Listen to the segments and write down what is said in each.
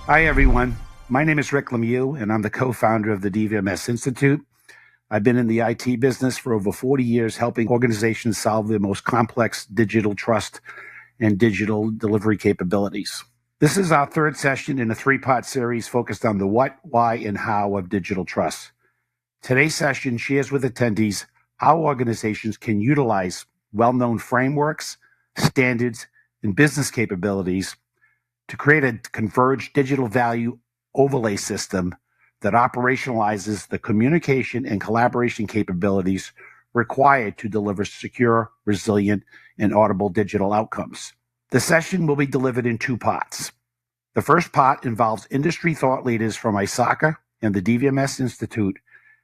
Hi, everyone. My name is Rick Lemieux, and I'm the co-founder of the DVMS Institute. I've been in the IT business for over 40 years, helping organizations solve their most complex digital trust and digital delivery capabilities. This is our third session in a three-part series focused on the what, why, and how of digital trust. Today's session shares with attendees how organizations can utilize well-known frameworks, standards, and business capabilities to create a converged digital value overlay system that operationalizes the communication and collaboration capabilities required to deliver secure, resilient, and audible digital outcomes. The session will be delivered in two parts. The first part involves industry thought leaders from ISACA and the DVMS Institute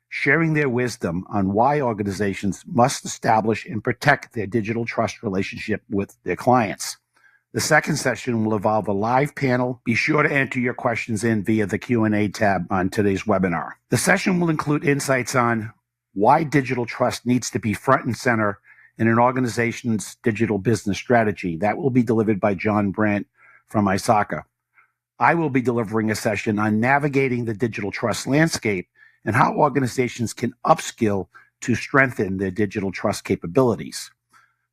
sharing their wisdom on why organizations must establish and protect their digital trust relationship with their clients. The second session will involve a live panel. Be sure to enter your questions in via the Q&A tab on today's webinar. The session will include insights on why digital trust needs to be front and center in an organization's digital business strategy. That will be delivered by John Brandt from ISACA. I will be delivering a session on navigating the digital trust landscape and how organizations can upskill to strengthen their digital trust capabilities.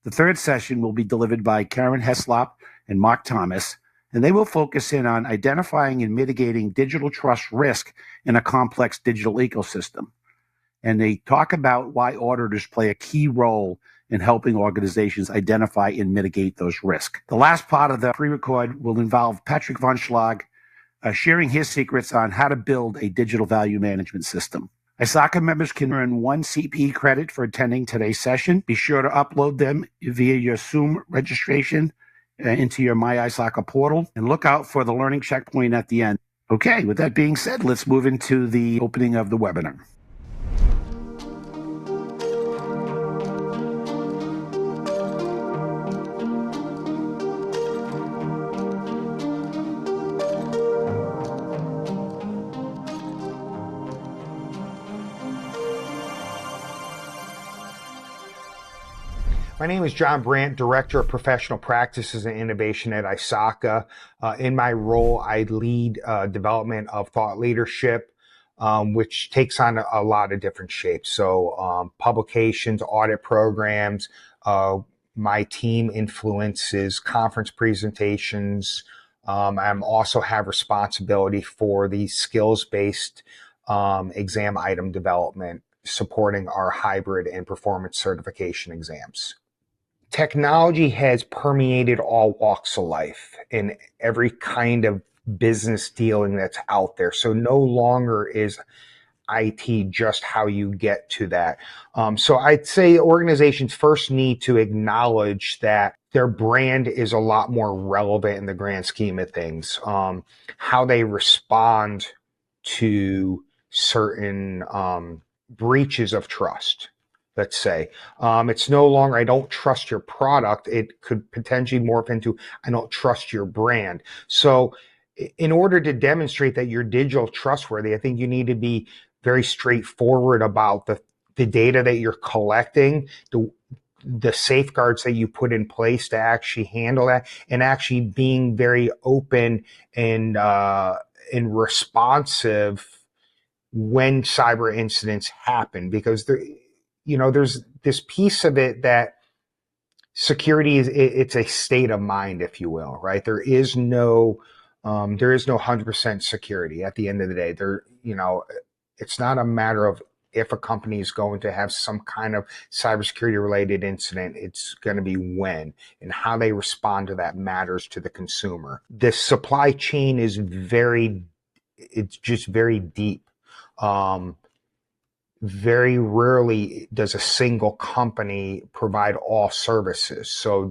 The third session will be delivered by Karen Heslop and Mark Thomas, and they will focus in on identifying and mitigating digital trust risk in a complex digital ecosystem. And they talk about why auditors play a key role in helping organizations identify and mitigate those risks. The last part of the pre-record will involve Patrick von Schlag sharing his secrets on how to build a digital value management system. ISACA members can earn 1 CPE credit for attending today's session. Be sure to upload them via your Zoom registration into your My ISACA portal, and look out for the learning checkpoint at the end. Okay, with that being said, let's move into the opening of the webinar. My name is John Brandt, Director of Professional Practices and Innovation at ISACA. In my role, I lead development of thought leadership, which takes on a lot of different shapes. So publications, audit programs. My team influences conference presentations. I also have responsibility for the skills-based exam item development, supporting our hybrid and performance certification exams. Technology has permeated all walks of life in every kind of business dealing that's out there. So no longer is IT just how you get to that. So I'd say organizations first need to acknowledge that their brand is a lot more relevant in the grand scheme of things. How they respond to certain breaches of trust. Let's say it's no longer I don't trust your product. It could potentially morph into I don't trust your brand. So in order to demonstrate that you're digital trustworthy, I think you need to be very straightforward about the data that you're collecting, the safeguards that you put in place to actually handle that, and actually being very open and responsive when cyber incidents happen, because there's this piece of it that security it's a state of mind, if you will, right? There is no 100% security at the end of the day. It's not a matter of if a company is going to have some kind of cybersecurity related incident. It's going to be when and how they respond to that matters to the consumer. The supply chain is it's just very deep. Very rarely does a single company provide all services. So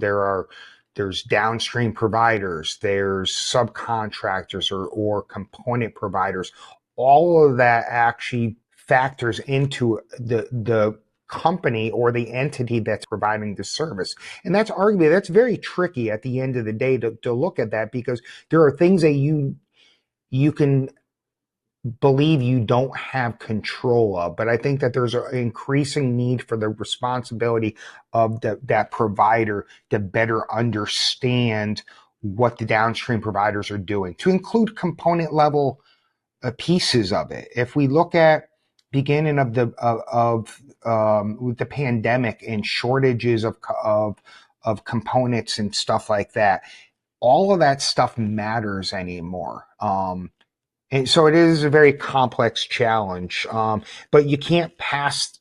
there's downstream providers, there's subcontractors or component providers. All of that actually factors into the company or the entity that's providing the service. And that's arguably, that's very tricky at the end of the day to look at that, because there are things that you can believe you don't have control of. But I think that there's an increasing need for the responsibility of that provider to better understand what the downstream providers are doing, to include component level pieces of it. If we look at beginning of with the pandemic and shortages of components and stuff like that, all of that stuff matters anymore. And so it is a very complex challenge, but you can't pass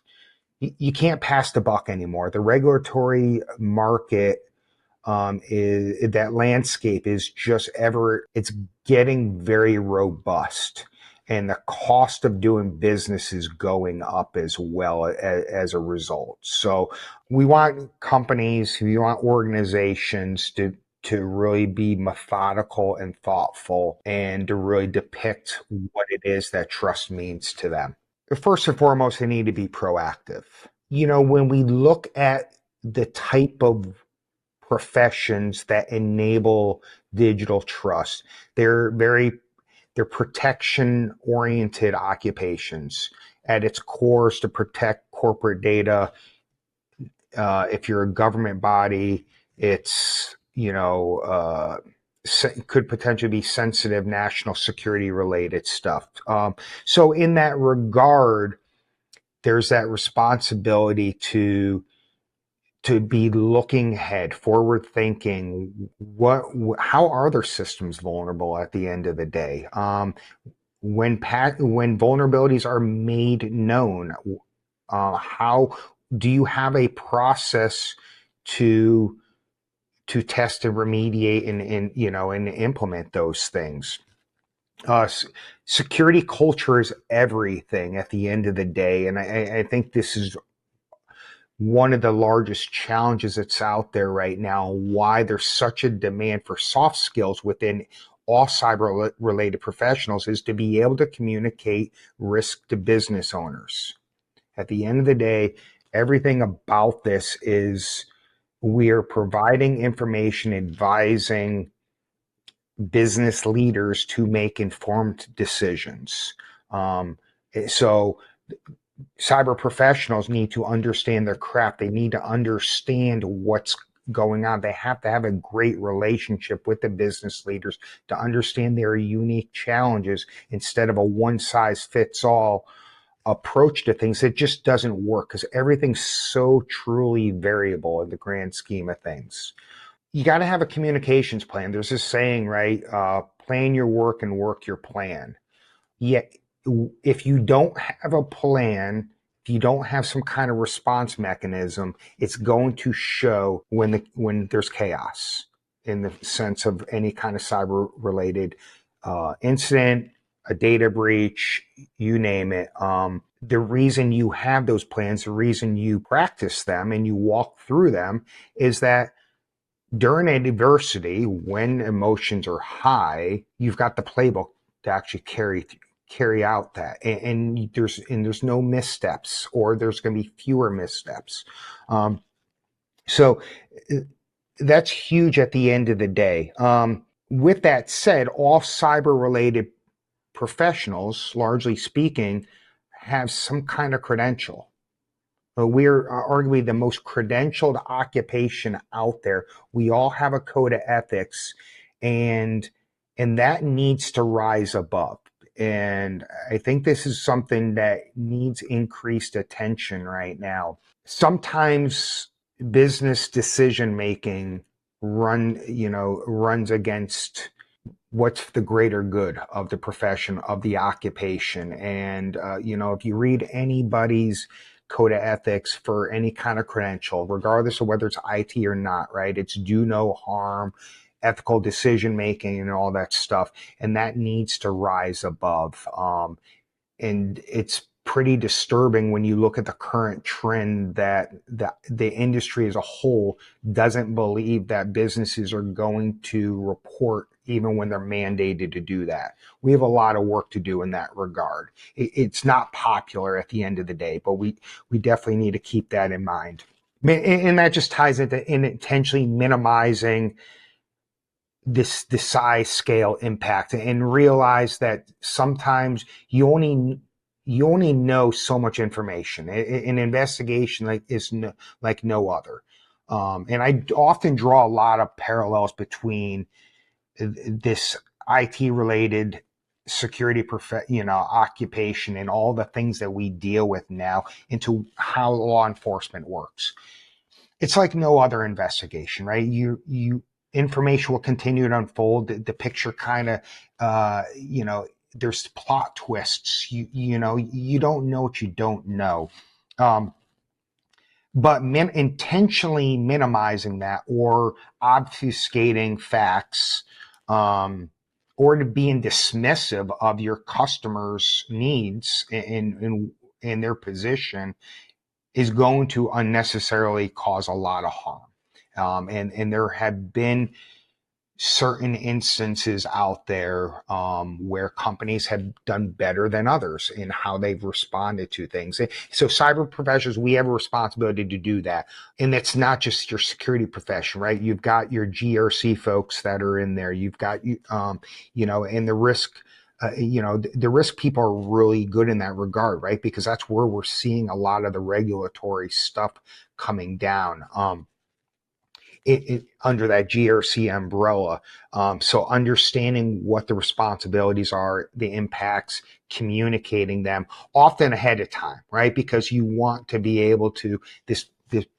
the buck anymore. The regulatory market is that landscape is just it's getting very robust, and the cost of doing business is going up as well as a result. So we want companies, we want organizations to really be methodical and thoughtful, and to really depict what it is that trust means to them. First and foremost, they need to be proactive. When we look at the type of professions that enable digital trust, they're protection oriented occupations. At its core is to protect corporate data. If you're a government body, it's could potentially be sensitive national security related stuff. So in that regard, there's that responsibility to be looking ahead, forward thinking. How are their systems vulnerable at the end of the day? When vulnerabilities are made known, how do you have a process to test and remediate and implement those things? Security culture is everything at the end of the day, and I think this is one of the largest challenges that's out there right now, why there's such a demand for soft skills within all cyber related professionals, is to be able to communicate risk to business owners. At the end of the day, everything about this is we are providing information, advising business leaders to make informed decisions. So cyber professionals need to understand their craft. They need to understand what's going on. They have to have a great relationship with the business leaders to understand their unique challenges, instead of a one-size-fits-all approach to things. It just doesn't work, because everything's so truly variable in the grand scheme of things. You got to have a communications plan. There's this saying, right? Plan your work and work your plan. Yet, if you don't have a plan, if you don't have some kind of response mechanism, it's going to show when there's chaos, in the sense of any kind of cyber related incident, a data breach, you name it. The reason you have those plans, the reason you practice them and you walk through them, is that during adversity, when emotions are high, you've got the playbook to actually carry out that, and there's no missteps, or there's going to be fewer missteps. So that's huge at the end of the day. With that said, all cyber related professionals, largely speaking, have some kind of credential. We're arguably the most credentialed occupation out there. We all have a code of ethics, and that needs to rise above. And I think this is something that needs increased attention right now. Sometimes business decision making runs against what's the greater good of the profession, of the occupation. And if you read anybody's code of ethics for any kind of credential, regardless of whether it's IT or not, right? It's do no harm, ethical decision making, and all that stuff. And that needs to rise above. And it's pretty disturbing when you look at the current trend that the industry as a whole doesn't believe that businesses are going to report even when they're mandated to do that. We have a lot of work to do in that regard. It's not popular at the end of the day, but we definitely need to keep that in mind. And that just ties into intentionally minimizing the size, scale, impact, and realize that sometimes you only know so much information. An investigation is like no other. And I often draw a lot of parallels between this IT related security occupation and all the things that we deal with now into how law enforcement works. It's like no other investigation, right? You information will continue to unfold. The picture kind of, there's plot twists. You don't know what you don't know. But intentionally minimizing that or obfuscating facts, or to being dismissive of your customers' needs in their position is going to unnecessarily cause a lot of harm. And there have been certain instances out there where companies have done better than others in how they've responded to things. So cyber professionals, we have a responsibility to do that. And it's not just your security profession, right? You've got your GRC folks that are in there. You've got, and the risk, the risk people are really good in that regard, right? Because that's where we're seeing a lot of the regulatory stuff coming down. Under that GRC umbrella. So understanding what the responsibilities are, the impacts, communicating them often ahead of time, right? Because you want to be able to, this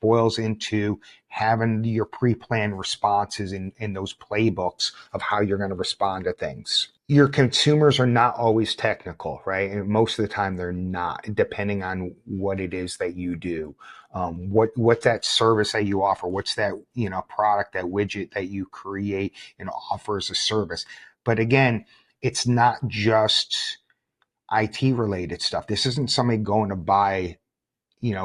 boils into having your pre-planned responses in those playbooks of how you're going to respond to things. Your consumers are not always technical, right? And most of the time they're not, depending on what it is that you do. What's that service that you offer? What's that, product, that widget that you create and offer as a service? But again, it's not just IT related stuff. This isn't somebody going to buy,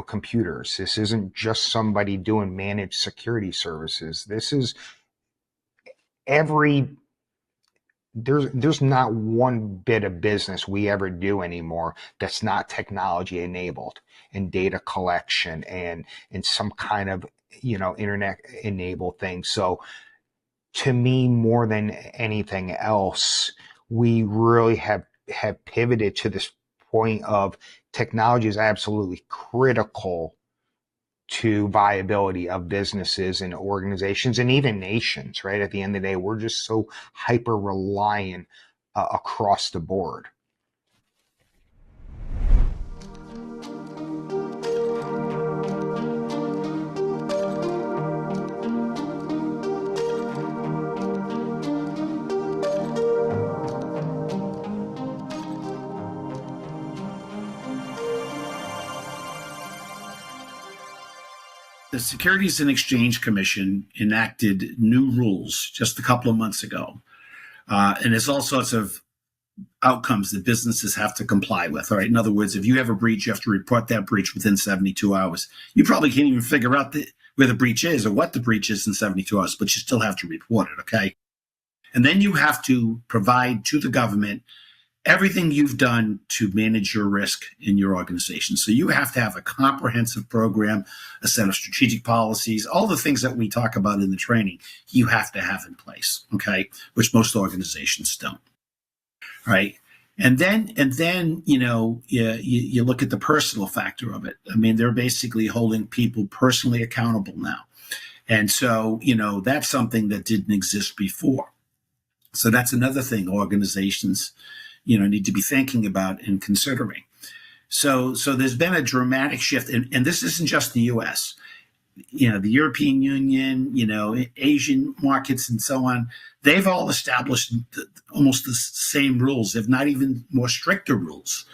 computers. This isn't just somebody doing managed security services. This is there's not one bit of business we ever do anymore that's not technology enabled and data collection and some kind of, internet enabled thing. So to me, more than anything else, we really have pivoted to this point of technology is absolutely critical to viability of businesses and organizations and even nations, right? At the end of the day, we're just so hyper reliant across the board. The Securities and Exchange Commission enacted new rules just a couple of months ago. And there's all sorts of outcomes that businesses have to comply with. All right. In other words, if you have a breach, you have to report that breach within 72 hours. You probably can't even figure out where the breach is or what the breach is in 72 hours, but you still have to report it. Okay. And then you have to provide to the government everything you've done to manage your risk in your organization. So you have to have a comprehensive program, a set of strategic policies, all the things that we talk about in the training, you have to have in place, okay, which most organizations don't, right? And then you look at the personal factor of it. I mean, they're basically holding people personally accountable now. And so, that's something that didn't exist before. So that's another thing organizations need to be thinking about and considering. So there's been a dramatic shift, and this isn't just the U.S. The European Union, Asian markets and so on, they've all established almost the same rules, if not even more stricter rules.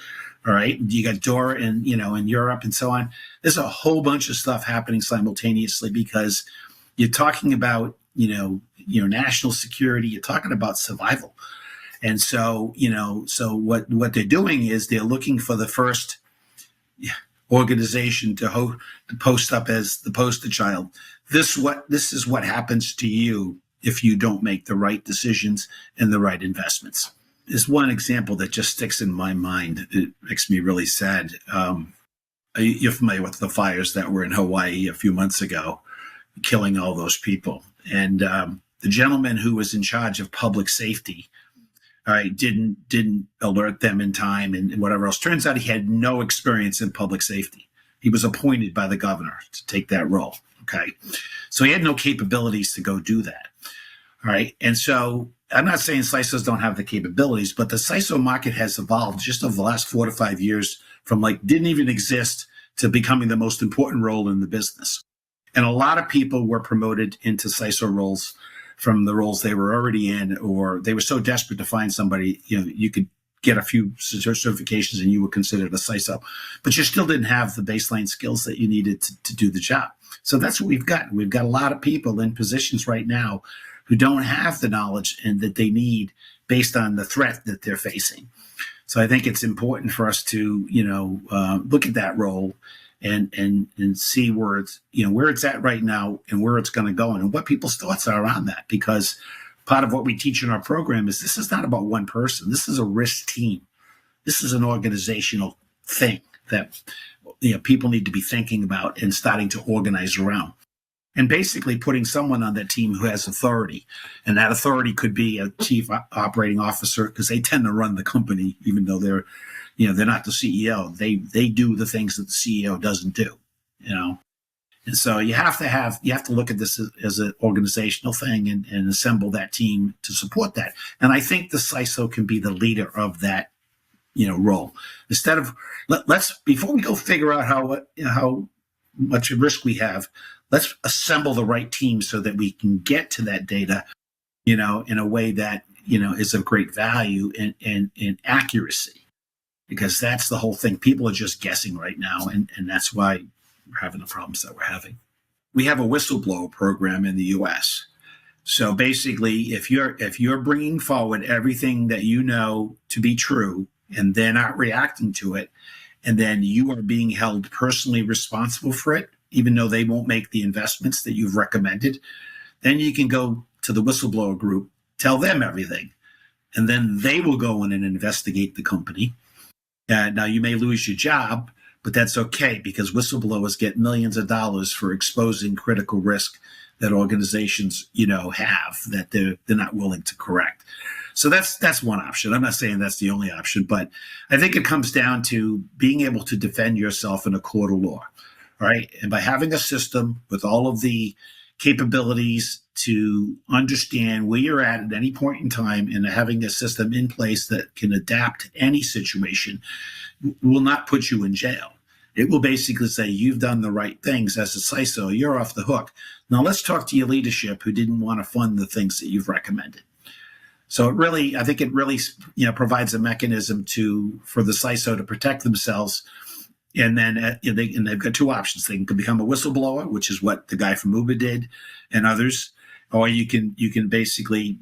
All right. You got DORA in Europe and so on. There's a whole bunch of stuff happening simultaneously because you're talking about, national security, you're talking about survival. And so, so what they're doing is they're looking for the first organization to post up as the poster child. This is what happens to you if you don't make the right decisions and the right investments. There's one example that just sticks in my mind. It makes me really sad. You're familiar with the fires that were in Hawaii a few months ago, killing all those people. And the gentleman who was in charge of public safety didn't alert them in time and whatever else. Turns out he had no experience in public safety. He was appointed by the governor to take that role. Okay. So he had no capabilities to go do that. All right. And so I'm not saying CISOs don't have the capabilities, but the CISO market has evolved just over the last 4 to 5 years from like didn't even exist to becoming the most important role in the business. And a lot of people were promoted into CISO roles from the roles they were already in, or they were so desperate to find somebody, you could get a few certifications and you were considered a CISO, but you still didn't have the baseline skills that you needed to do the job. So that's what we've got. We've got a lot of people in positions right now who don't have the knowledge and that they need based on the threat that they're facing. So I think it's important for us to, look at that role and see where it's at right now and where it's going to go and what people's thoughts are on that. Because part of what we teach in our program is this is not about one person. This is a risk team. This is an organizational thing that people need to be thinking about and starting to organize around. And basically putting someone on that team who has authority. And that authority could be a chief operating officer, because they tend to run the company, even though they're not the CEO. They do the things that the CEO doesn't do, And so you have to look at this as an organizational thing and assemble that team to support that. And I think the CISO can be the leader of that, role. Instead of let's before we go figure out how much risk we have, let's assemble the right team so that we can get to that data, in a way that, is of great value and accuracy, because that's the whole thing. People are just guessing right now. And that's why we're having the problems that we're having. We have a whistleblower program in the US. So basically, if you're bringing forward everything that you know to be true and they're not reacting to it, and then you are being held personally responsible for it, even though they won't make the investments that you've recommended, then you can go to the whistleblower group, tell them everything, and then they will go in and investigate the company. Now, you may lose your job, but that's okay, because whistleblowers get millions of dollars for exposing critical risk that organizations, have that they're not willing to correct. So that's one option. I'm not saying that's the only option, but I think it comes down to being able to defend yourself in a court of law. Right. And by having a system with all of the capabilities to understand where you're at any point in time, and having a system in place that can adapt to any situation, will not put you in jail. It will basically say you've done the right things as a CISO. You're off the hook. Now let's talk to your leadership who didn't want to fund the things that you've recommended. So I think it really provides a mechanism for the CISO to protect themselves. And then they've got two options. They can become a whistleblower, which is what the guy from Uber did, and others, or you can basically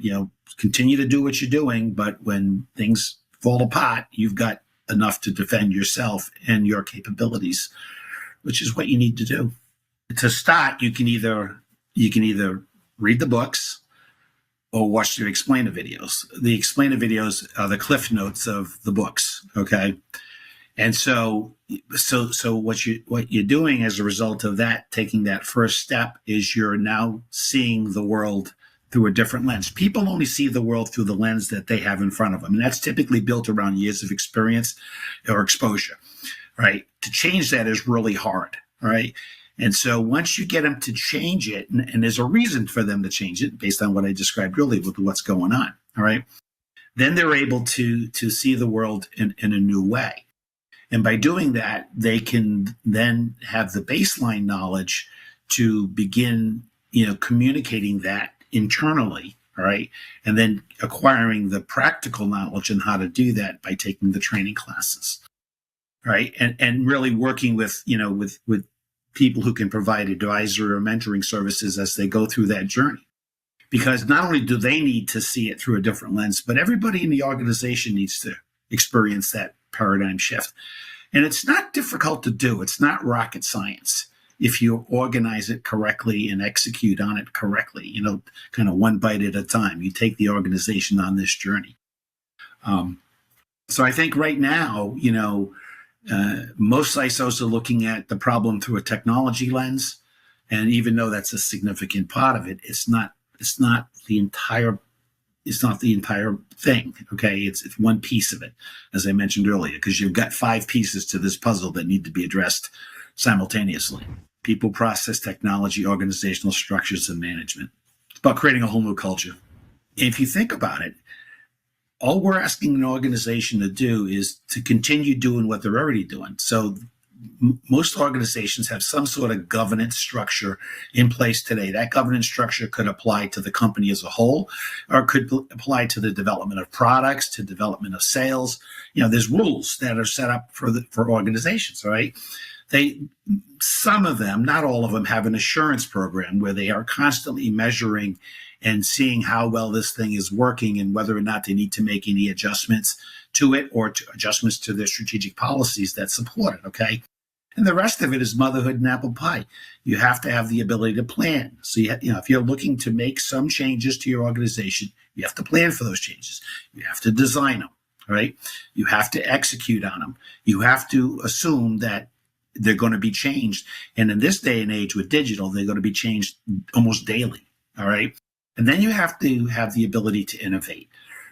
continue to do what you're doing, but when things fall apart, you've got enough to defend yourself and your capabilities, which is what you need to do. To start, you can either read the books or watch the explainer videos. The explainer videos are the cliff notes of the books. Okay. And so what you're doing as a result of that, taking that first step, is you're now seeing the world through a different lens. People only see the world through the lens that they have in front of them. And that's typically built around years of experience or exposure, right? To change that is really hard, right? And so once you get them to change it, and there's a reason for them to change it based on what I described earlier with what's going on, all right? Then they're able to see the world in a new way. And by doing that, they can then have the baseline knowledge to begin, communicating that internally, all right? And then acquiring the practical knowledge on how to do that by taking the training classes, right? And really working with people who can provide advisory or mentoring services as they go through that journey. Because not only do they need to see it through a different lens, but everybody in the organization needs to experience that paradigm shift. And it's not difficult to do. It's not rocket science if you organize it correctly and execute on it correctly, kind of one bite at a time. You take the organization on this journey. So I think right now, most ISOs are looking at the problem through a technology lens. And even though that's a significant part of it, it's not the entire thing. Okay. It's one piece of it, as I mentioned earlier, because you've got 5 pieces to this puzzle that need to be addressed simultaneously: people, process, technology, organizational structures, and management. It's about creating a whole new culture. If you think about it, all we're asking an organization to do is to continue doing what they're already doing. So most organizations have some sort of governance structure in place today. That governance structure could apply to the company as a whole, or it could apply to the development of products, to development of sales. There's rules that are set up for organizations, right? Some of them, not all of them, have an assurance program where they are constantly measuring and seeing how well this thing is working and whether or not they need to make any adjustments to it or adjustments to their strategic policies that support it, okay? And the rest of it is motherhood and apple pie. You have to have the ability to plan. So, if you're looking to make some changes to your organization, you have to plan for those changes. You have to design them, right? You have to execute on them. You have to assume that they're going to be changed. And in this day and age with digital, they're going to be changed almost daily, all right? And then you have to have the ability to innovate,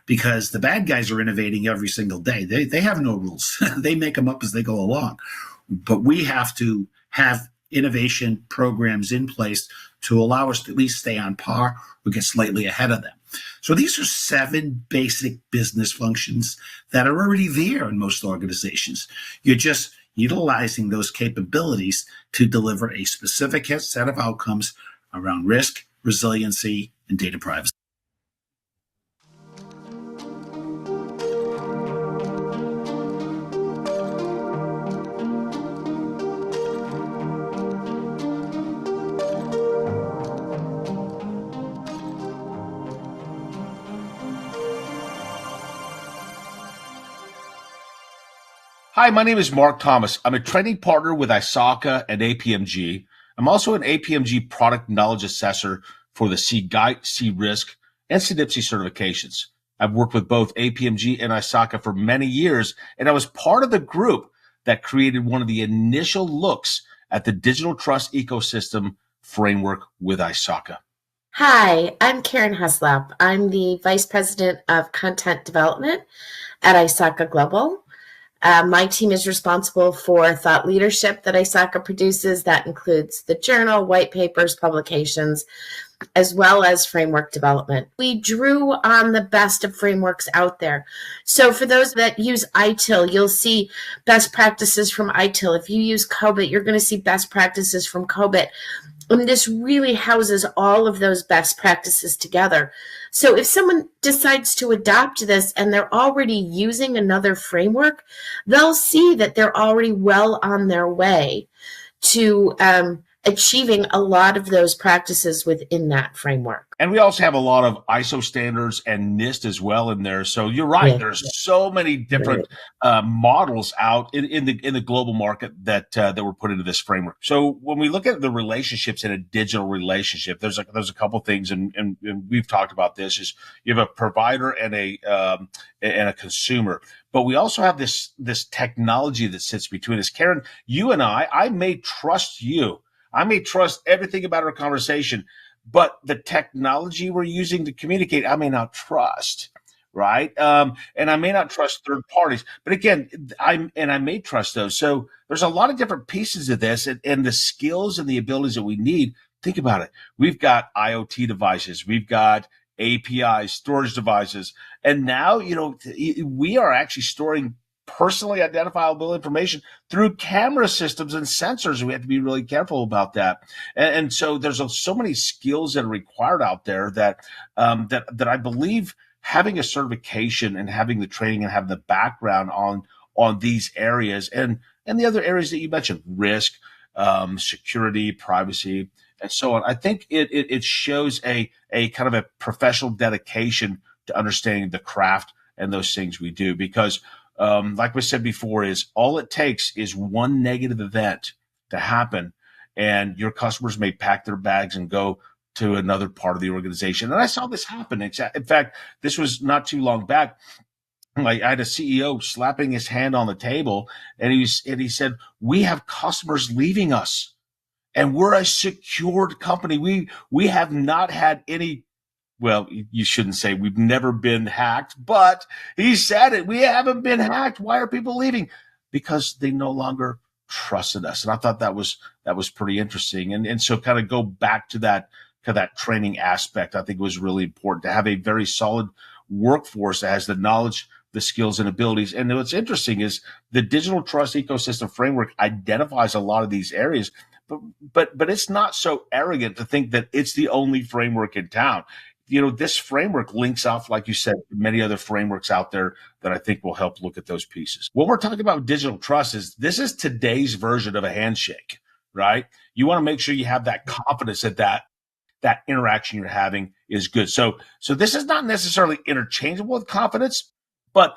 because the bad guys are innovating every single day. They have no rules. They make them up as they go along. But we have to have innovation programs in place to allow us to at least stay on par or get slightly ahead of them. So these are 7 basic business functions that are already there in most organizations. You're just utilizing those capabilities to deliver a specific set of outcomes around risk, resiliency, and data privacy. Hi, my name is Mark Thomas. I'm a training partner with ISACA and APMG. I'm also an APMG product knowledge assessor for the C-GUIDE, C-RISK, and CNIPSI certifications. I've worked with both APMG and ISACA for many years, and I was part of the group that created one of the initial looks at the digital trust ecosystem framework with ISACA. Hi, I'm Karen Heslop. I'm the Vice President of Content Development at ISACA Global. My team is responsible for thought leadership that ISACA produces. That includes the journal, white papers, publications, as well as framework development. We drew on the best of frameworks out there. So for those that use ITIL, you'll see best practices from ITIL. If you use COBIT, you're going to see best practices from COBIT. And this really houses all of those best practices together. So if someone decides to adopt this and they're already using another framework, they'll see that they're already well on their way to achieving a lot of those practices within that framework. And we also have a lot of ISO standards and NIST as well in there. So you're right. Yeah. There's so many different models out in the global market that were put into this framework. So when we look at the relationships in a digital relationship, there's a couple things, and we've talked about this. Is you have a provider and a consumer, but we also have this technology that sits between us. Karen, you and I may trust you. I may trust everything about our conversation, but the technology we're using to communicate, I may not trust, right? And I may not trust third parties. But again, I may trust those. So there's a lot of different pieces of this, and the skills and the abilities that we need. Think about it. We've got IoT devices. We've got APIs, storage devices. And now, we are actually storing personally identifiable information through camera systems and sensors. We have to be really careful about that. And so there's so many skills that are required out there that I believe having a certification and having the training and having the background on these areas and the other areas that you mentioned, risk, security, privacy, and so on. I think it shows a kind of a professional dedication to understanding the craft and those things we do, because like we said before, is all it takes is one negative event to happen, and your customers may pack their bags and go to another part of the organization. And I saw this happen. In fact, this was not too long back. I had a CEO slapping his hand on the table, and he said, "We have customers leaving us, and we're a secured company. We have not had any." Well, you shouldn't say we've never been hacked, but he said it. We haven't been hacked. Why are people leaving? Because they no longer trusted us. And I thought that was pretty interesting. And so kind of go back to kind of that training aspect, I think was really important to have a very solid workforce that has the knowledge, the skills and abilities. And what's interesting is the digital trust ecosystem framework identifies a lot of these areas, but it's not so arrogant to think that it's the only framework in town. This framework links off, like you said, many other frameworks out there that I think will help look at those pieces. What we're talking about with digital trust is this is today's version of a handshake, right? You want to make sure you have that confidence that interaction you're having is good. So this is not necessarily interchangeable with confidence, but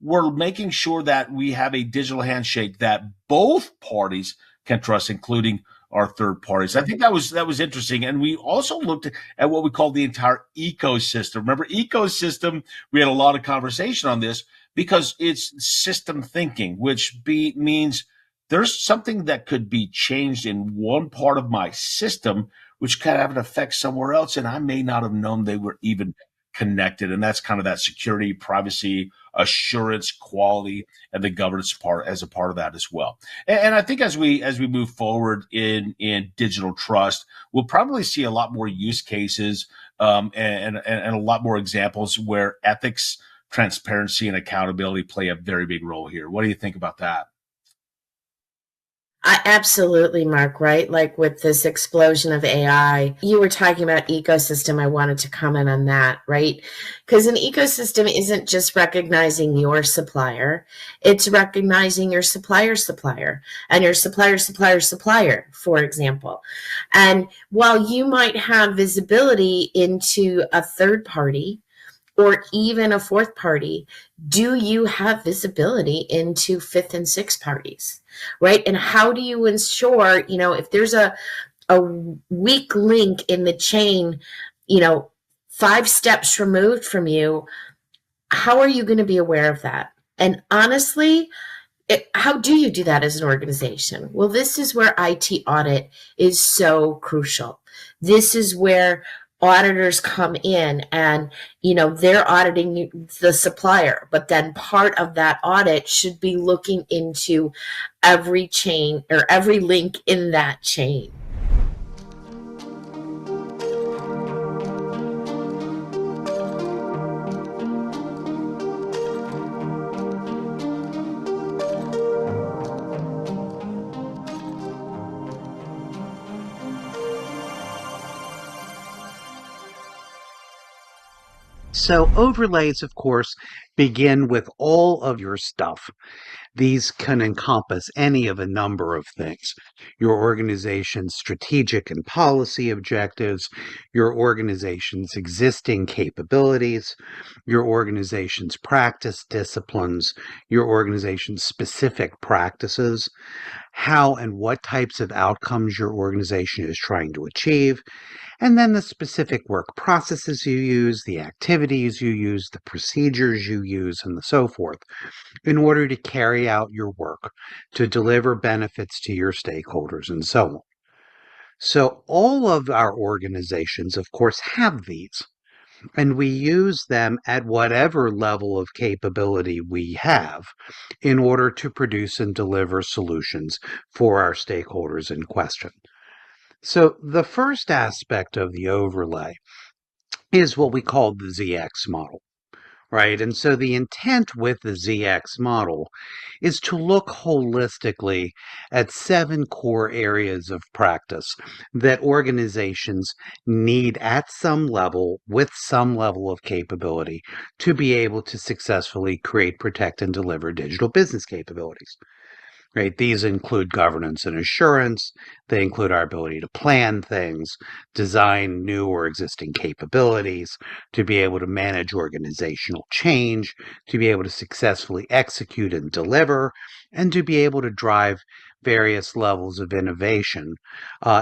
we're making sure that we have a digital handshake that both parties can trust, including our third parties. I think that was interesting. And we also looked at what we call the entire ecosystem. Remember, ecosystem, we had a lot of conversation on this because it's system thinking, which means there's something that could be changed in one part of my system, which could have an effect somewhere else. And I may not have known they were even connected. And that's kind of that security, privacy, assurance, quality, and the governance part as a part of that as well. And I think as we move forward in digital trust, we'll probably see a lot more use cases and a lot more examples where ethics, transparency, and accountability play a very big role here. What do you think about that? Absolutely, Mark, right? Like with this explosion of AI, you were talking about ecosystem. I wanted to comment on that, right? Because an ecosystem isn't just recognizing your supplier, it's recognizing your supplier's supplier and your supplier's supplier's supplier, for example. And while you might have visibility into a third party, or even a fourth party, do you have visibility into fifth and sixth parties, right? And how do you ensure, if there's a weak link in the chain, 5 steps removed from you, how are you going to be aware of that? And honestly, how do you do that as an organization? Well, this is where IT audit is so crucial. This is where auditors come in and, they're auditing the supplier, but then part of that audit should be looking into every chain or every link in that chain. So overlays, of course, begin with all of your stuff. These can encompass any of a number of things. Your organization's strategic and policy objectives, your organization's existing capabilities, your organization's practice disciplines, your organization's specific practices, how and what types of outcomes your organization is trying to achieve, and then the specific work processes you use, the activities you use, the procedures you use, and so forth, in order to carry out your work, to deliver benefits to your stakeholders, and so on. So all of our organizations, of course, have these, and we use them at whatever level of capability we have in order to produce and deliver solutions for our stakeholders in question. So the first aspect of the overlay is what we call the ZX model, right? And so the intent with the ZX model is to look holistically at 7 core areas of practice that organizations need at some level, with some level of capability, to be able to successfully create, protect, and deliver digital business capabilities. Right? These include governance and assurance. They include our ability to plan things, design new or existing capabilities, to be able to manage organizational change, to be able to successfully execute and deliver, and to be able to drive various levels of innovation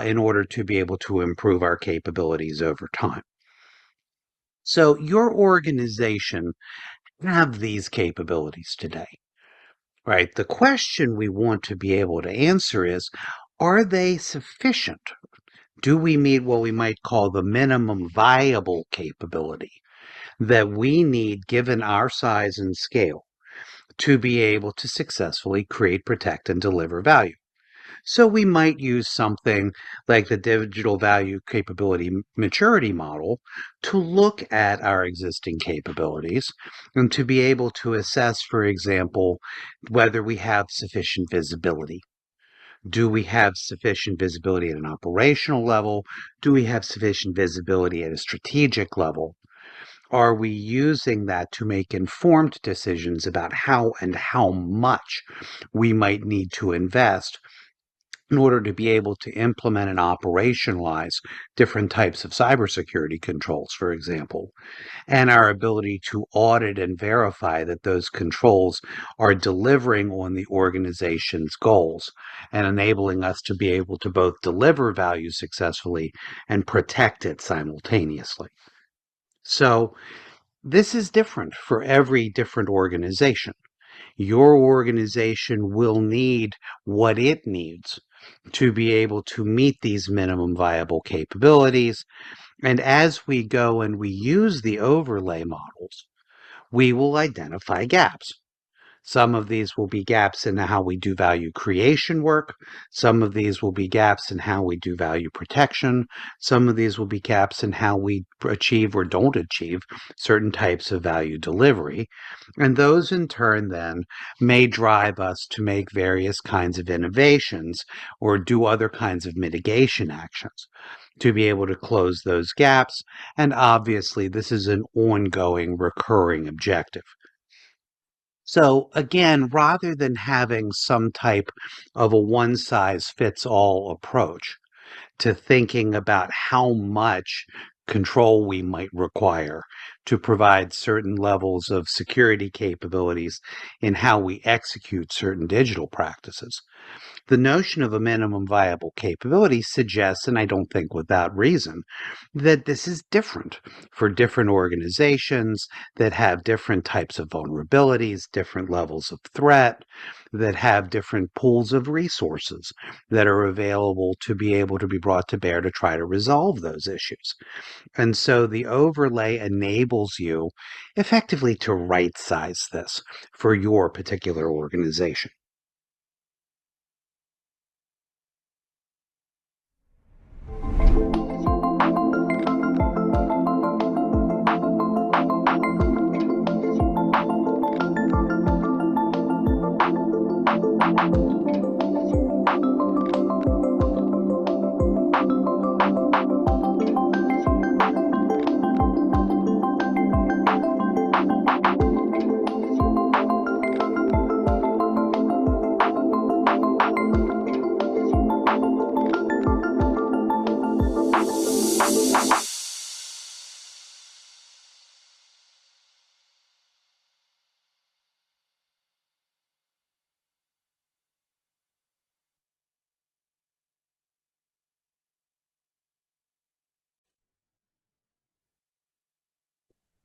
in order to be able to improve our capabilities over time. So your organization have these capabilities today. Right. The question we want to be able to answer is, are they sufficient? Do we meet what we might call the minimum viable capability that we need, given our size and scale, to be able to successfully create, protect, and deliver value? So we might use something like the digital value capability maturity model to look at our existing capabilities and to be able to assess, for example, whether we have sufficient visibility. Do we have sufficient visibility at an operational level? Do we have sufficient visibility at a strategic level? Are we using that to make informed decisions about how and how much we might need to invest in order to be able to implement and operationalize different types of cybersecurity controls, for example, and our ability to audit and verify that those controls are delivering on the organization's goals and enabling us to be able to both deliver value successfully and protect it simultaneously. So, this is different for every different organization. Your organization will need what it needs to be able to meet these minimum viable capabilities. And as we go and we use the overlay models, we will identify gaps. Some of these will be gaps in how we do value creation work. Some of these will be gaps in how we do value protection. Some of these will be gaps in how we achieve or don't achieve certain types of value delivery. And those in turn then may drive us to make various kinds of innovations or do other kinds of mitigation actions to be able to close those gaps. And obviously, this is an ongoing, recurring objective. So again, rather than having some type of a one size fits all approach to thinking about how much control we might require to provide certain levels of security capabilities in how we execute certain digital practices, the notion of a minimum viable capability suggests, and I don't think without reason, that this is different for different organizations that have different types of vulnerabilities, different levels of threat, that have different pools of resources that are available to be able to be brought to bear to try to resolve those issues. And so the overlay enables you effectively to right size this for your particular organization.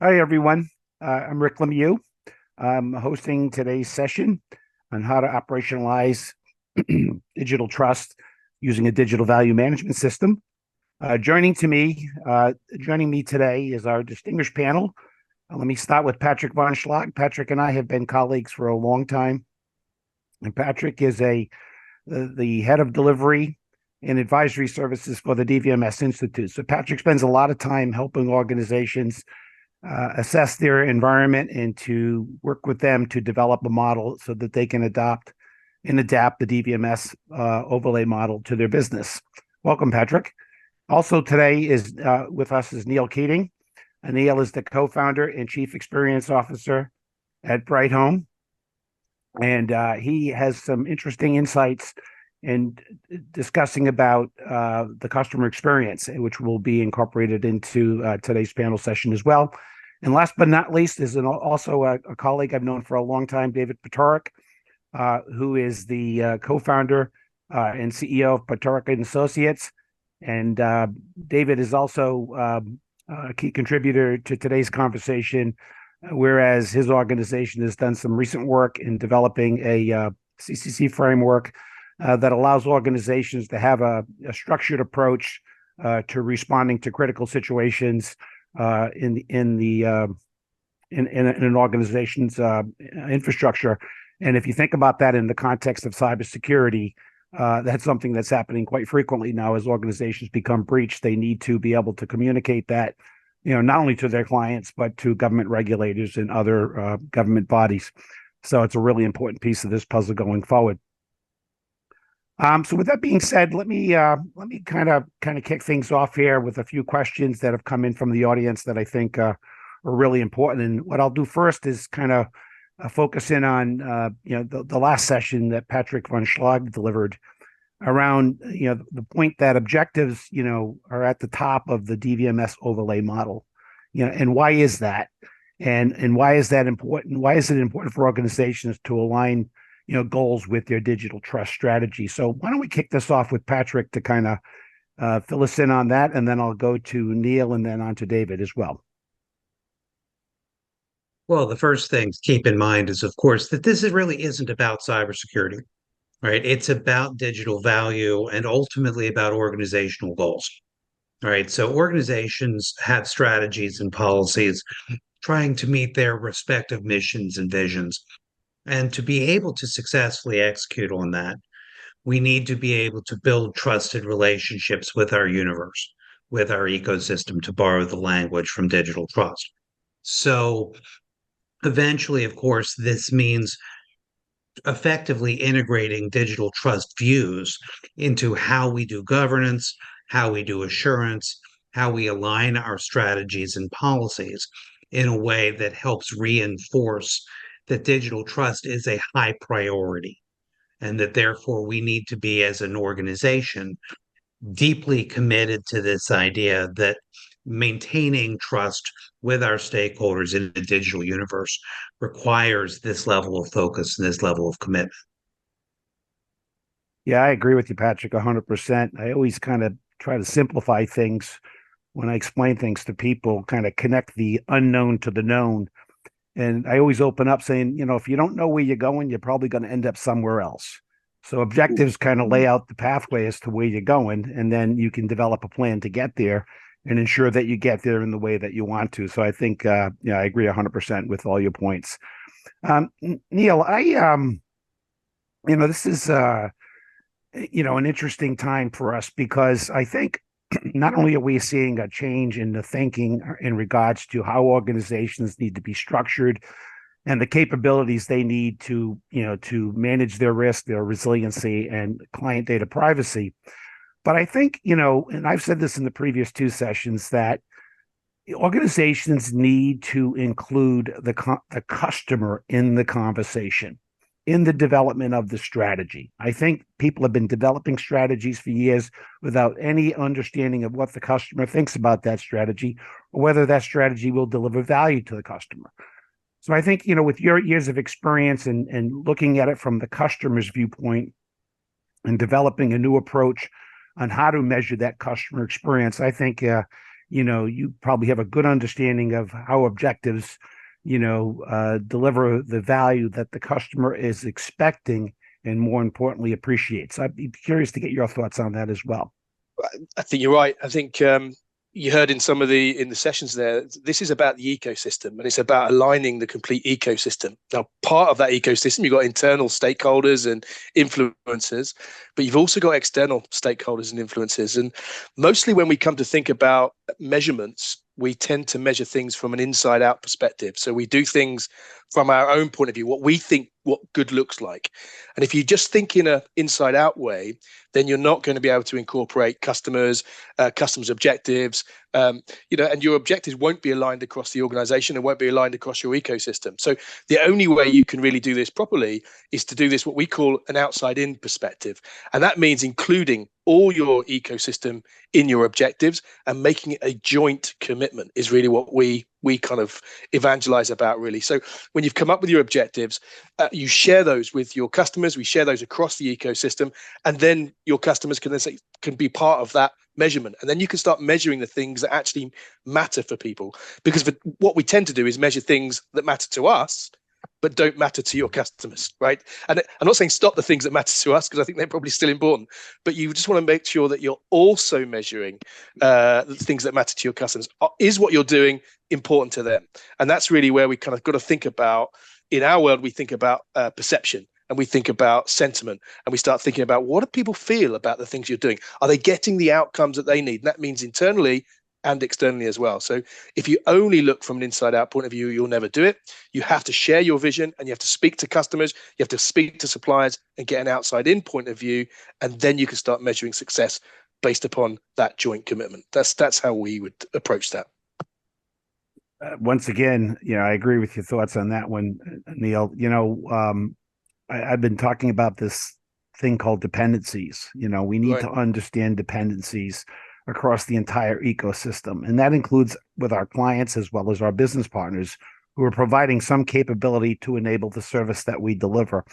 Hi, everyone. I'm Rick Lemieux. I'm hosting today's session on how to operationalize digital trust using a digital value management system. Joining me today is our distinguished panel. Let me start with Patrick von Schlag. Patrick and I have been colleagues for a long time, and Patrick is the head of delivery and advisory services for the DVMS Institute. So Patrick spends a lot of time helping organizations assess their environment and to work with them to develop a model so that they can adapt the DVMS overlay model to their business. Welcome, Patrick. Also today is with us is Neil Keating. Neil is the co-founder and chief experience officer at Bright Home. And he has some interesting insights in discussing about the customer experience, which will be incorporated into today's panel session as well. And last but not least is also a colleague I've known for a long time, David Potorik, who is the co-founder and CEO of Potorik & Associates. And David is also a key contributor to today's conversation, whereas his organization has done some recent work in developing a CCC framework that allows organizations to have a structured approach to responding to critical situations in an organization's infrastructure. And if you think about that in the context of cybersecurity, That's something that's happening quite frequently now as organizations become breached. They need to be able to communicate that, not only to their clients, but to government regulators and other government bodies. So it's a really important piece of this puzzle going forward. So with that being said, let me kind of kick things off here with a few questions that have come in from the audience that I think are really important. And what I'll do first is kind of focus in on the last session that Patrick von Schlag delivered around the point that objectives are at the top of the DVMS overlay model, and why is that, and why is that important? Why is it important for organizations to align goals with their digital trust strategy? So why don't we kick this off with Patrick to kind of fill us in on that, and then I'll go to Neil and then on to David as well. Well, the first thing to keep in mind is, of course, that this really isn't about cybersecurity, right? It's about digital value and ultimately about organizational goals, right? So organizations have strategies and policies trying to meet their respective missions and visions. And to be able to successfully execute on that, we need to be able to build trusted relationships with our universe, with our ecosystem, to borrow the language from digital trust. So eventually, of course, this means effectively integrating digital trust views into how we do governance, how we do assurance, how we align our strategies and policies in a way that helps reinforce that digital trust is a high priority, and that therefore we need to be, as an organization, deeply committed to this idea that maintaining trust with our stakeholders in the digital universe requires this level of focus and this level of commitment. Yeah, I agree with you, Patrick, 100%. I always kind of try to simplify things when I explain things to people, kind of connect the unknown to the known. And I always open up saying, if you don't know where you're going, you're probably going to end up somewhere else. So objectives kind of lay out the pathway as to where you're going, and then you can develop a plan to get there and ensure that you get there in the way that you want to. So I think, I agree 100% with all your points. Neil, this is, an interesting time for us, because I think not only are we seeing a change in the thinking in regards to how organizations need to be structured and the capabilities they need to manage their risk, their resiliency, and client data privacy. But I think, and I've said this in the previous two sessions, that organizations need to include the customer in the conversation, in the development of the strategy. I think people have been developing strategies for years without any understanding of what the customer thinks about that strategy, or whether that strategy will deliver value to the customer. So I think, with your years of experience and looking at it from the customer's viewpoint and developing a new approach on how to measure that customer experience, I think, you probably have a good understanding of how objectives deliver the value that the customer is expecting and, more importantly, appreciates. I'd be curious to get your thoughts on that as well. I think you're right. I think you heard in some of the sessions there, this is about the ecosystem, and it's about aligning the complete ecosystem. Now, part of that ecosystem, you've got internal stakeholders and influencers, but you've also got external stakeholders and influencers. And mostly when we come to think about measurements, we tend to measure things from an inside out perspective. So we do things from our own point of view, what we think what good looks like. And if you just think in an inside out way, then you're not going to be able to incorporate customers' objectives, and your objectives won't be aligned across the organization and won't be aligned across your ecosystem. So the only way you can really do this properly is to do this, what we call an outside in perspective. And that means including all your ecosystem in your objectives and making it a joint commitment is really what we kind of evangelize about, really. So when you've come up with your objectives, you share those with your customers. We share those across the ecosystem, and then your customers can be part of that measurement. And then you can start measuring the things that actually matter for people, because what we tend to do is measure things that matter to us but don't matter to your customers, right? And I'm not saying stop the things that matter to us, because I think they're probably still important, but you just want to make sure that you're also measuring the things that matter to your customers. Is what you're doing important to them? And that's really where we kind of got to think about, in our world, we think about perception. and we think about sentiment, and we start thinking about what do people feel about the things you're doing? Are they getting the outcomes that they need? And that means internally and externally as well. So if you only look from an inside out point of view, you'll never do it. You have to share your vision, and you have to speak to customers, you have to speak to suppliers and get an outside in point of view. And then you can start measuring success based upon that joint commitment. That's how we would approach that. Once again, I agree with your thoughts on that one, Neil. I've been talking about this thing called dependencies. We need to understand dependencies across the entire ecosystem. And that includes with our clients as well as our business partners who are providing some capability to enable the service that we deliver.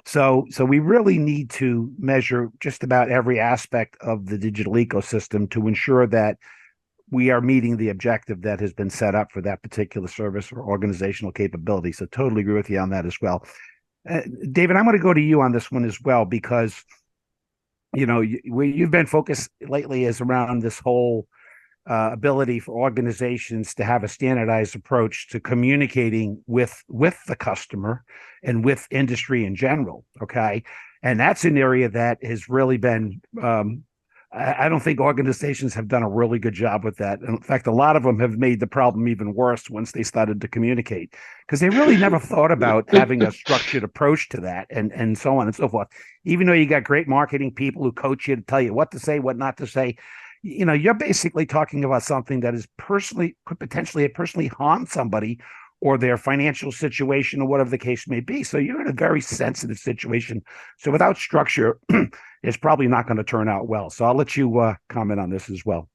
So we really need to measure just about every aspect of the digital ecosystem to ensure that we are meeting the objective that has been set up for that particular service or organizational capability. So totally agree with you on that as well. David, I'm going to go to you on this one as well, because you've been focused lately is around this whole ability for organizations to have a standardized approach to communicating with the customer and with industry in general. Okay. And that's an area that has really been, I don't think organizations have done a really good job with that. In fact, a lot of them have made the problem even worse once they started to communicate, because they really never thought about having a structured approach to that and so on and so forth. Even though you got great marketing people who coach you to tell you what to say, what not to say, you're basically talking about something that could potentially personally harm somebody or their financial situation or whatever the case may be. So you're in a very sensitive situation. So without structure, it's probably not going to turn out well. So I'll let you comment on this as well.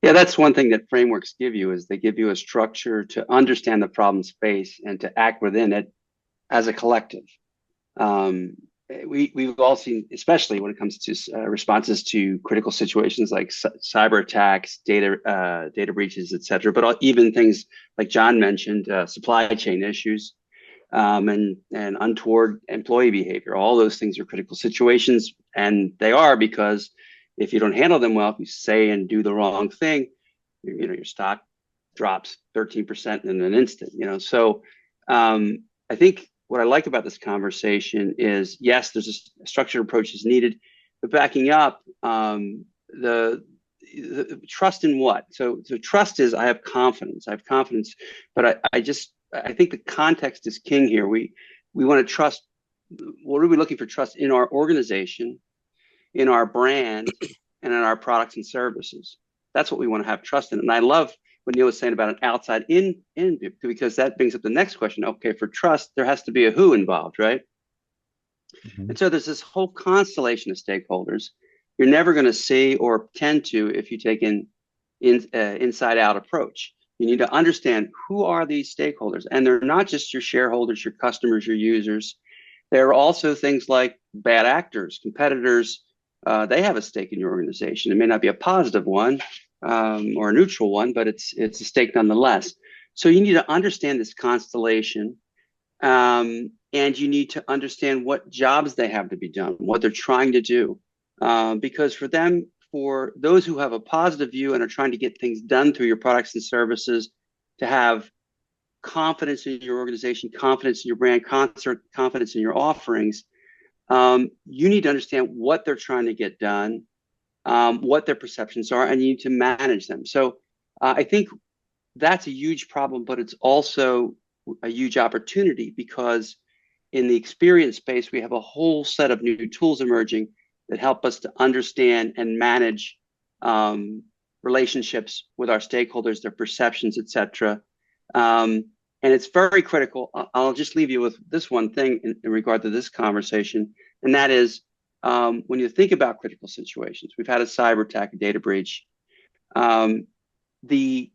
Yeah, that's one thing that frameworks give you, is they give you a structure to understand the problem space and to act within it as a collective. We've all seen, especially when it comes to responses to critical situations like cyber attacks, data breaches, et cetera, but even things like John mentioned, supply chain issues, and untoward employee behavior. All those things are critical situations, and they are because if you don't handle them well, if you say and do the wrong thing, your stock drops 13% in an instant. So I think what I like about this conversation is, yes, there's a structured approach is needed, but backing up, the trust in what? So trust is I have confidence, but I think the context is king here. We want to trust. What are we looking for? Trust in our organization, in our brand, and in our products and services. That's what we want to have trust in. And I love what Neil was saying about an outside in, because that brings up the next question. Okay, for trust, there has to be a who involved, right? Mm-hmm. And so there's this whole constellation of stakeholders you're never going to see or tend to if you take an inside out approach. You need to understand who are these stakeholders, and they're not just your shareholders, your customers, your users. There are also things like bad actors, competitors. They have a stake in your organization. It may not be a positive one, or a neutral one, but it's a stake nonetheless. So you need to understand this constellation, and you need to understand what jobs they have to be done, what they're trying to do, because for those who have a positive view and are trying to get things done through your products and services, to have confidence in your organization, confidence in your brand, confidence in your offerings, you need to understand what they're trying to get done, what their perceptions are, and you need to manage them. So I think that's a huge problem, but it's also a huge opportunity, because in the experience space, we have a whole set of new tools emerging that help us to understand and manage relationships with our stakeholders, their perceptions, et cetera. And it's very critical. I'll just leave you with this one thing in regard to this conversation, and that is, when you think about critical situations, we've had a cyber attack, a data breach. The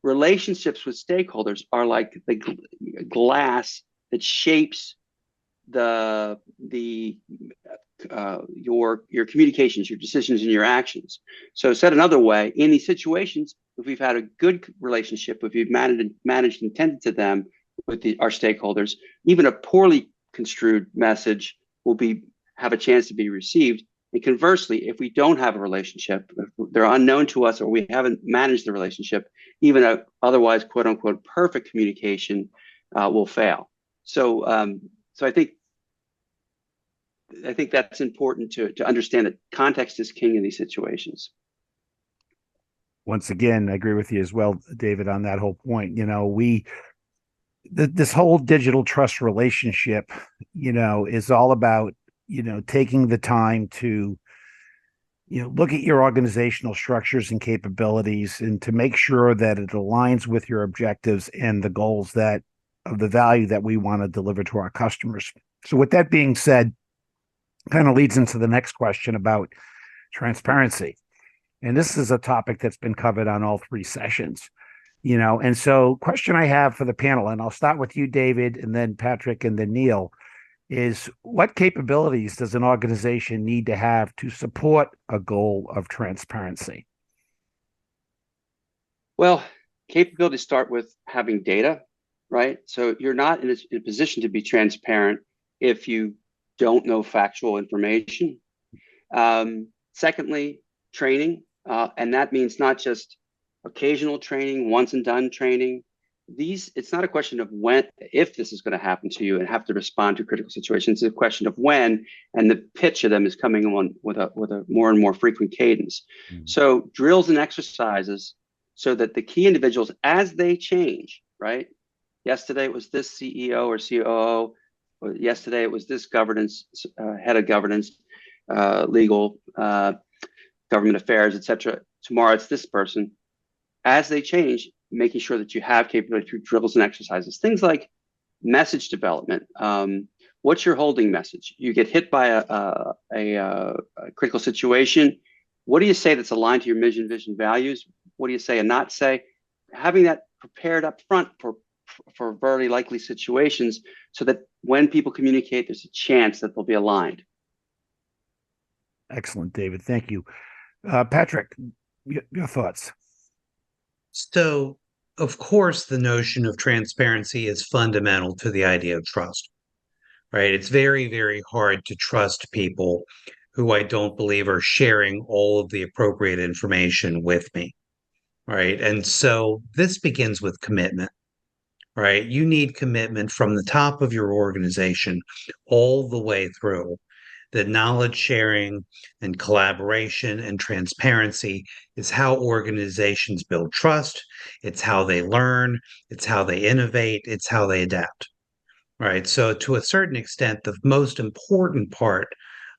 relationships with stakeholders are like the glass that shapes your communications, your decisions, and your actions. So said another way, in these situations, if we've had a good relationship, if we've managed and tended to them with our stakeholders, even a poorly construed message will have a chance to be received. And conversely, if we don't have a relationship, if they're unknown to us, or we haven't managed the relationship, even a otherwise quote unquote perfect communication will fail. So I think I think that's important to understand that context is king in these situations. Once again, I agree with you as well, David, on that whole point. This whole digital trust relationship, is all about, taking the time to, look at your organizational structures and capabilities and to make sure that it aligns with your objectives and the goals of the value that we want to deliver to our customers. So with that being said, kind of leads into the next question about transparency. And this is a topic that's been covered on all three sessions, and so question I have for the panel, and I'll start with you, David, and then Patrick, and then Neil, is what capabilities does an organization need to have to support a goal of transparency? Well, capabilities start with having data, right? So you're not in a position to be transparent if you don't know factual information. Secondly, training, and that means not just occasional training, once and done training. It's not a question of if this is going to happen to you and have to respond to critical situations. It's a question of when, and the pitch of them is coming on with a more and more frequent cadence. Mm-hmm. So drills and exercises so that the key individuals, as they change, right? Yesterday it was this CEO or COO, or yesterday it was this governance, head of governance, legal, government affairs, etc. Tomorrow it's this person. As they change, making sure that you have capability through drills and exercises. Things like message development. What's your holding message? You get hit by a critical situation. What do you say that's aligned to your mission, vision, values? What do you say and not say? Having that prepared up front for very likely situations so that when people communicate, there's a chance that they'll be aligned. Excellent, David. Thank you. Patrick, your thoughts? So, of course, the notion of transparency is fundamental to the idea of trust, right? It's very, very hard to trust people who I don't believe are sharing all of the appropriate information with me, right? And so this begins with commitment, right? You need commitment from the top of your organization all the way through. That knowledge sharing and collaboration and transparency is how organizations build trust. It's how they learn. It's how they innovate. It's how they adapt. Right. So to a certain extent, the most important part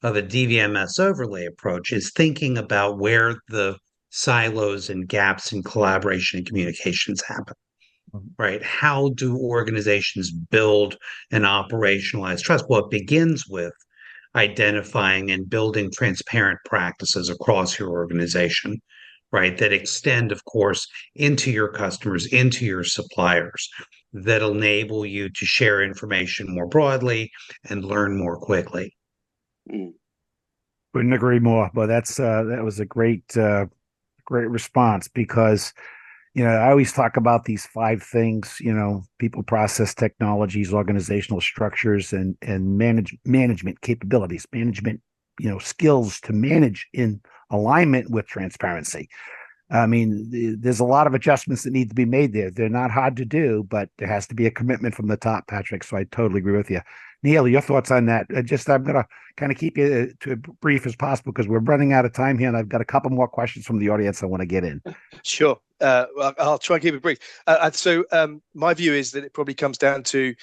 of a DVMS overlay approach is thinking about where the silos and gaps in collaboration and communications happen. Right. How do organizations build and operationalize trust? Well, it begins with identifying and building transparent practices across your organization, right? That extend, of course, into your customers, into your suppliers, that enable you to share information more broadly and learn more quickly. Couldn't agree more. But that was a great response, because I always talk about these 5 things, people, process, technologies, organizational structures, and management capabilities, skills to manage in alignment with transparency. I mean, there's a lot of adjustments that need to be made there. They're not hard to do, but there has to be a commitment from the top, Patrick. So I totally agree with you. Neil, your thoughts on that? I'm going to kind of keep you to brief as possible because we're running out of time here, and I've got a couple more questions from the audience I want to get in. Sure. I'll try and keep it brief. So my view is that it probably comes down to,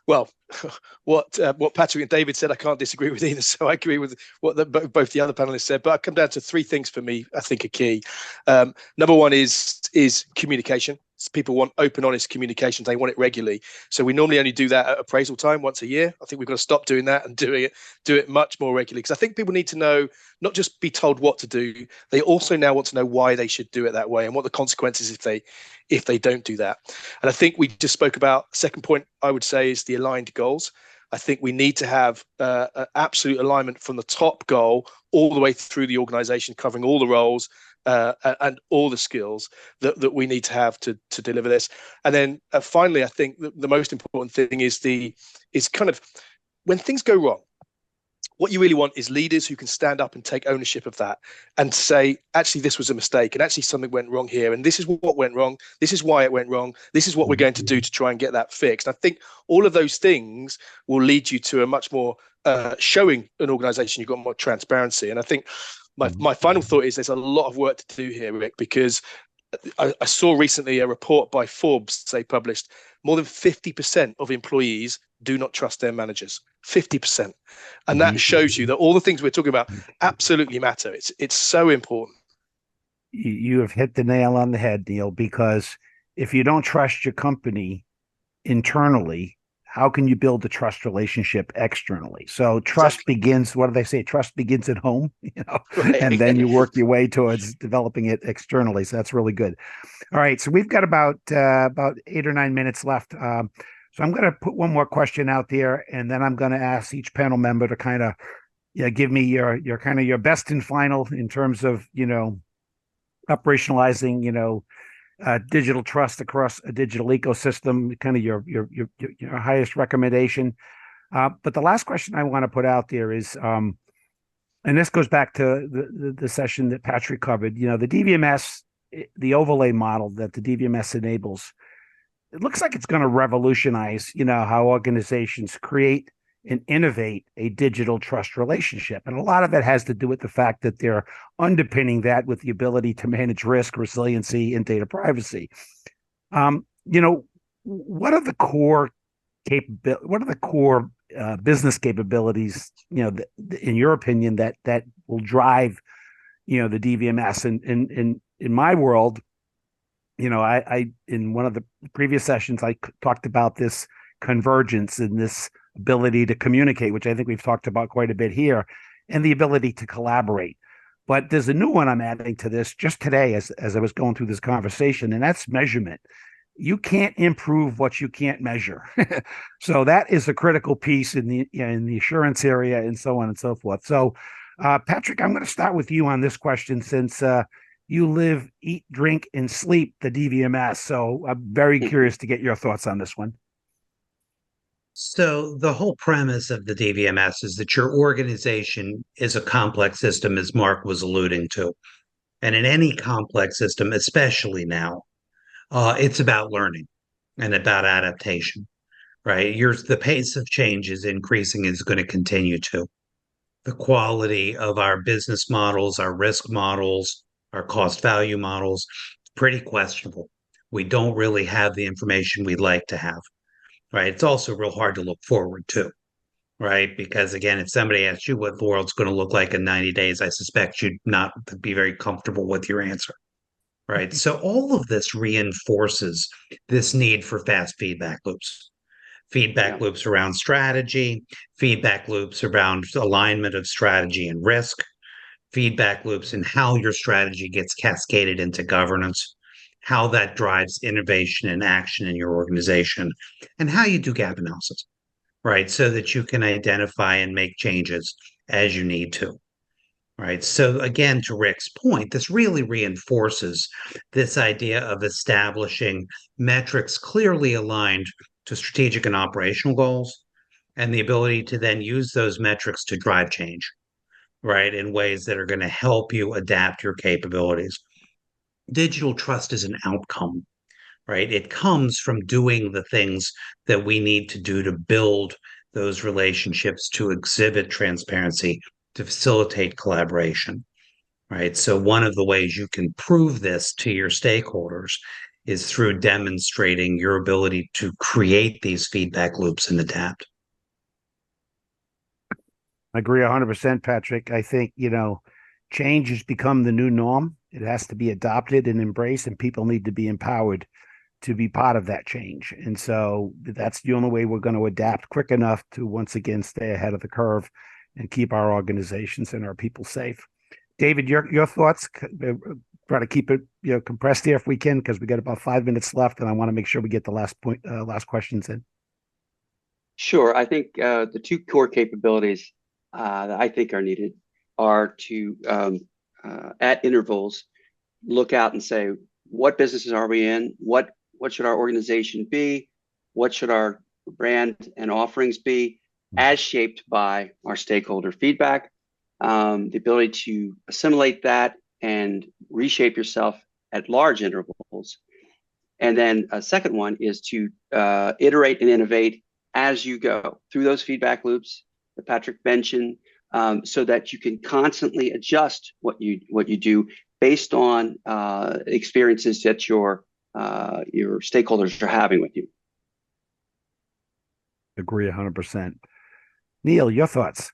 well, what Patrick and David said. I can't disagree with either, so I agree with what both the other panelists said. But I come down to 3 things for me I think are key. Number one is communication. People want open, honest communications. They want it regularly. So we normally only do that at appraisal time once a year. I think we've got to stop doing that and do it much more regularly, because I think people need to know, not just be told what to do. They also now want to know why they should do it that way and what the consequences if they don't do that. And I think we just spoke about, second point I would say is the aligned goals. I think we need to have absolute alignment from the top goal all the way through the organization, covering all the roles and all the skills that we need to have to deliver this. And then finally, I think the most important thing is kind of when things go wrong, what you really want is leaders who can stand up and take ownership of that and say, actually, this was a mistake, and actually something went wrong here, and this is what went wrong, this is why it went wrong, this is what we're going to do to try and get that fixed. I think all of those things will lead you to a much more showing an organization you've got more transparency. And I think my final thought is there's a lot of work to do here, Rick, because I saw recently a report by Forbes they published. More than 50% of employees do not trust their managers. 50%. And that shows you that all the things we're talking about absolutely matter. It's so important. You have hit the nail on the head, Neil, because if you don't trust your company internally, how can you build a trust relationship externally? So trust begins, what do they say? Trust begins at home, Right. And then you work your way towards developing it externally. So that's really good. All right. So we've got about 8 or 9 minutes left. So I'm going to put one more question out there, and then I'm going to ask each panel member to kind of give me your kind of your best and final in terms of, operationalizing, digital trust across a digital ecosystem, kind of your highest recommendation. But the last question I want to put out there is, and this goes back to the session that Patrick covered, the DVMS, the overlay model that the DVMS enables, it looks like it's going to revolutionize, how organizations create and innovate a digital trust relationship. And a lot of it has to do with the fact that they're underpinning that with the ability to manage risk, resiliency, and data privacy. What are the core business capabilities, in your opinion, that will drive, the DVMS? And in my world, I in one of the previous sessions, I talked about this convergence and this ability to communicate, which I think we've talked about quite a bit here, and the ability to collaborate. But there's a new one I'm adding to this just today as I was going through this conversation, and that's measurement. You can't improve what you can't measure. So that is a critical piece in the assurance area and so on and so forth. So, Patrick, I'm going to start with you on this question since you live, eat, drink, and sleep the DVMS. So I'm very curious to get your thoughts on this one. So the whole premise of the DVMS is that your organization is a complex system, as Mark was alluding to. And in any complex system, especially now, it's about learning and about adaptation, right? The pace of change is increasing, is going to continue to. The quality of our business models, our risk models, our cost value models, pretty questionable. We don't really have the information we'd like to have. Right. It's also real hard to look forward to, right? Because again, if somebody asks you what the world's going to look like in 90 days, I suspect you'd not be very comfortable with your answer. Right. So all of this reinforces this need for fast feedback loops around strategy, feedback loops around alignment of strategy and risk, feedback loops in how your strategy gets cascaded into governance, how that drives innovation and action in your organization, and how you do gap analysis, right? So that you can identify and make changes as you need to, right? So again, to Rick's point, this really reinforces this idea of establishing metrics clearly aligned to strategic and operational goals, and the ability to then use those metrics to drive change, right, in ways that are going to help you adapt your capabilities. Digital trust is an outcome, right? It comes from doing the things that we need to do to build those relationships, to exhibit transparency, to facilitate collaboration, right? So one of the ways you can prove this to your stakeholders is through demonstrating your ability to create these feedback loops and adapt. I agree 100%, Patrick. I think, change has become the new norm. It has to be adopted and embraced, and people need to be empowered to be part of that change. And so that's the only way we're going to adapt quick enough to once again stay ahead of the curve and keep our organizations and our people safe. David, your thoughts? Try to keep it compressed here if we can, because we got about 5 minutes left, and I want to make sure we get the last questions in. Sure. I think the two core capabilities that I think are needed are to, at intervals, look out and say, what businesses are we in? What should our organization be? What should our brand and offerings be? as shaped by our stakeholder feedback, the ability to assimilate that and reshape yourself at large intervals. And then a second one is to iterate and innovate as you go through those feedback loops that Patrick mentioned, so that you can constantly adjust what you do based on experiences that your stakeholders are having with you. Agree 100%. Neil, your thoughts?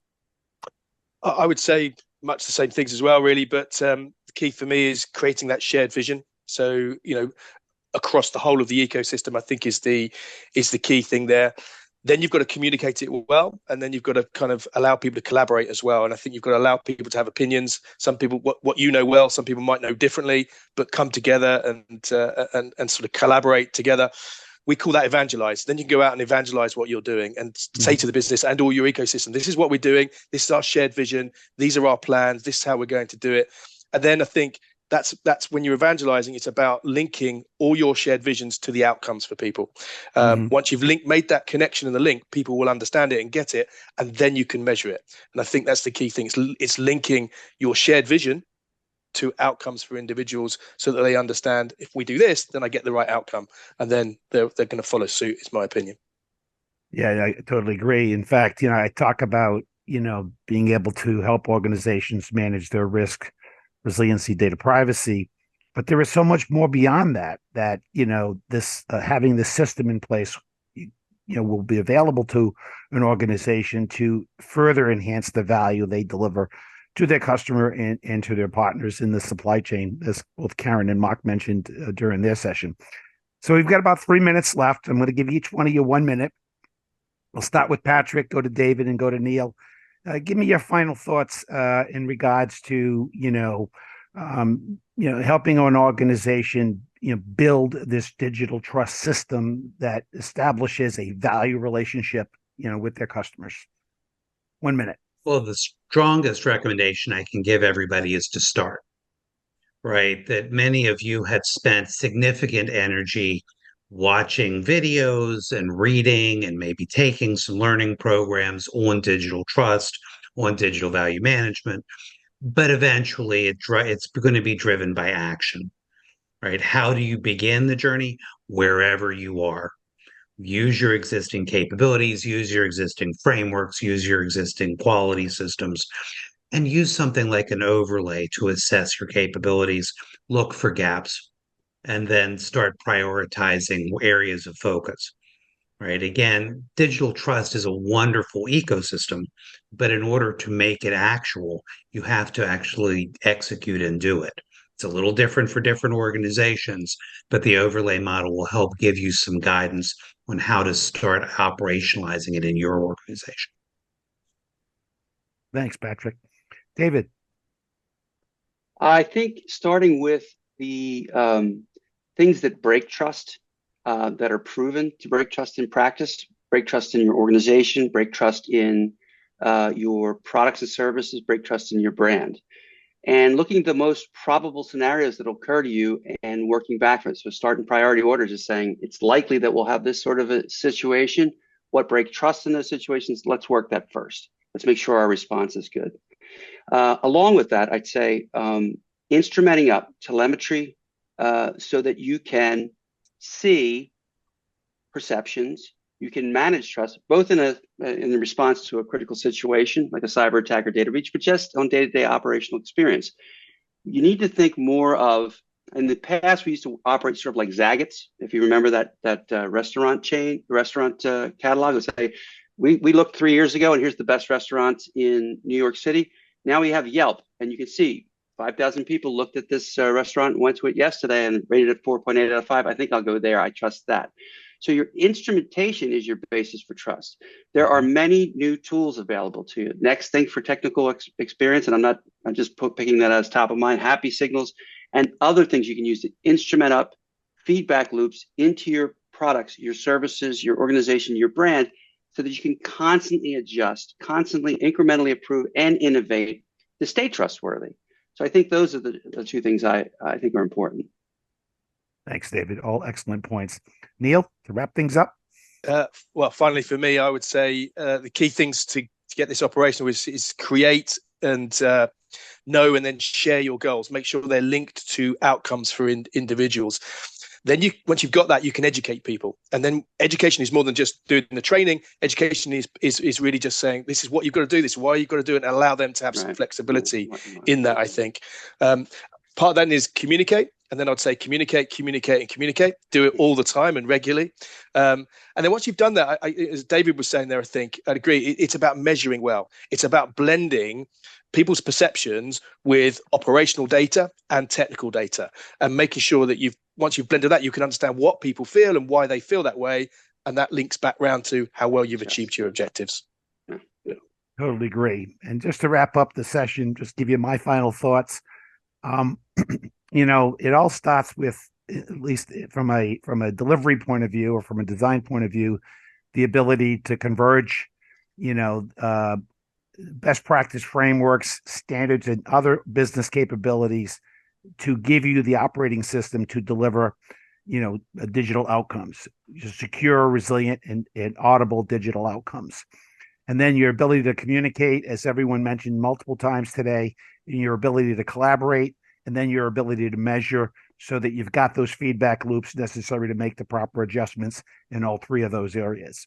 I would say much the same things as well, really. But the key for me is creating that shared vision. So, across the whole of the ecosystem, I think is the key thing there. Then you've got to communicate it well, and then you've got to kind of allow people to collaborate as well. And I think you've got to allow people to have opinions. Some people, what you know well, some people might know differently, but come together and sort of collaborate together. We call that evangelize. Then you can go out and evangelize what you're doing and say to the business and all your ecosystem, this is what we're doing. This is our shared vision. These are our plans. This is how we're going to do it. And then I think that's when you're evangelizing, it's about linking all your shared visions to the outcomes for people. Once you've made that connection and the link, people will understand it and get it, and then you can measure it. And I think that's the key thing. It's linking your shared vision to outcomes for individuals so that they understand, if we do this, then I get the right outcome, and then they're going to follow suit, is my opinion. Yeah, I totally agree. In fact, I talk about, being able to help organizations manage their risk, resiliency, data privacy, but there is so much more beyond that, this having this system in place, will be available to an organization to further enhance the value they deliver to their customer and to their partners in the supply chain, as both Karen and Mark mentioned during their session. So we've got about 3 minutes left. I'm going to give each one of you 1 minute. We'll start with Patrick, go to David, and go to Neil. Give me your final thoughts in regards to, helping an organization, build this digital trust system that establishes a value relationship, with their customers. 1 minute. Well, the strongest recommendation I can give everybody is to start, right? That many of you have spent significant energy watching videos and reading and maybe taking some learning programs on digital trust, on digital value management, but eventually it's going to be driven by action, right? How do you begin the journey? Wherever you are. Use your existing capabilities, use your existing frameworks, use your existing quality systems, and use something like an overlay to assess your capabilities, look for gaps, and then start prioritizing areas of focus, right? Again, digital trust is a wonderful ecosystem, but in order to make it actual, you have to actually execute and do it. It's a little different for different organizations, but the overlay model will help give you some guidance on how to start operationalizing it in your organization. Thanks, Patrick. David. I think starting with the things that break trust, that are proven to break trust in practice, break trust in your organization, break trust in your products and services, break trust in your brand. And looking at the most probable scenarios that will occur to you and working backwards. So starting priority orders is saying it's likely that we'll have this sort of a situation. What breaks trust in those situations? Let's work that first. Let's make sure our response is good. Along with that, I'd say instrumenting up telemetry so that you can see perceptions, you can manage trust, both in the response to a critical situation like a cyber attack or data breach, but just on day-to-day operational experience. You need to think more of, in the past, we used to operate sort of like Zagat's. If you remember that restaurant chain, catalog, would say, we looked 3 years ago and here's the best restaurants in New York City. Now we have Yelp, and you can see 5,000 people looked at this restaurant, went to it yesterday and rated it 4.8 out of 5. I think I'll go there. I trust that. So your instrumentation is your basis for trust. There are many new tools available to you. Next thing for technical experience, and I'm just picking that as top of mind, happy signals and other things you can use to instrument up feedback loops into your products, your services, your organization, your brand, so that you can constantly adjust, constantly incrementally improve and innovate to stay trustworthy. So I think those are the two things I think are important. Thanks, David. All excellent points. Neil, to wrap things up. Well, finally, for me, I would say the key things to get this operational is create and know and then share your goals. Make sure they're linked to outcomes for individuals. Then once you've got that, you can educate people. And then education is more than just doing the training. Education is really just saying, this is what you've got to do, this is why you've got to do it, and allow them to have some flexibility in that, I think. Part of that is communicate. And then I'd say communicate. Do it all the time and regularly. And then once you've done that, as David was saying there, I think I'd agree. It's about measuring well. It's about blending people's perceptions with operational data and technical data, and making sure that once you've blended that, you can understand what people feel and why they feel that way, and that links back round to how well you've achieved your objectives. Totally agree. And just to wrap up the session, just give you my final thoughts. It all starts with, at least from a delivery point of view or from a design point of view, the ability to converge, best practice frameworks, standards, and other business capabilities to give you the operating system to deliver, digital outcomes, secure, resilient, and audible digital outcomes. And then your ability to communicate, as everyone mentioned multiple times today, and your ability to collaborate, and then your ability to measure so that you've got those feedback loops necessary to make the proper adjustments in all three of those areas.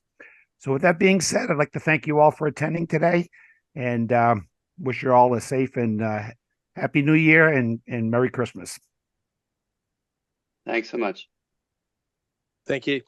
So with that being said, I'd like to thank you all for attending today, and wish you all a safe and Happy New Year and Merry Christmas. Thanks so much. Thank you.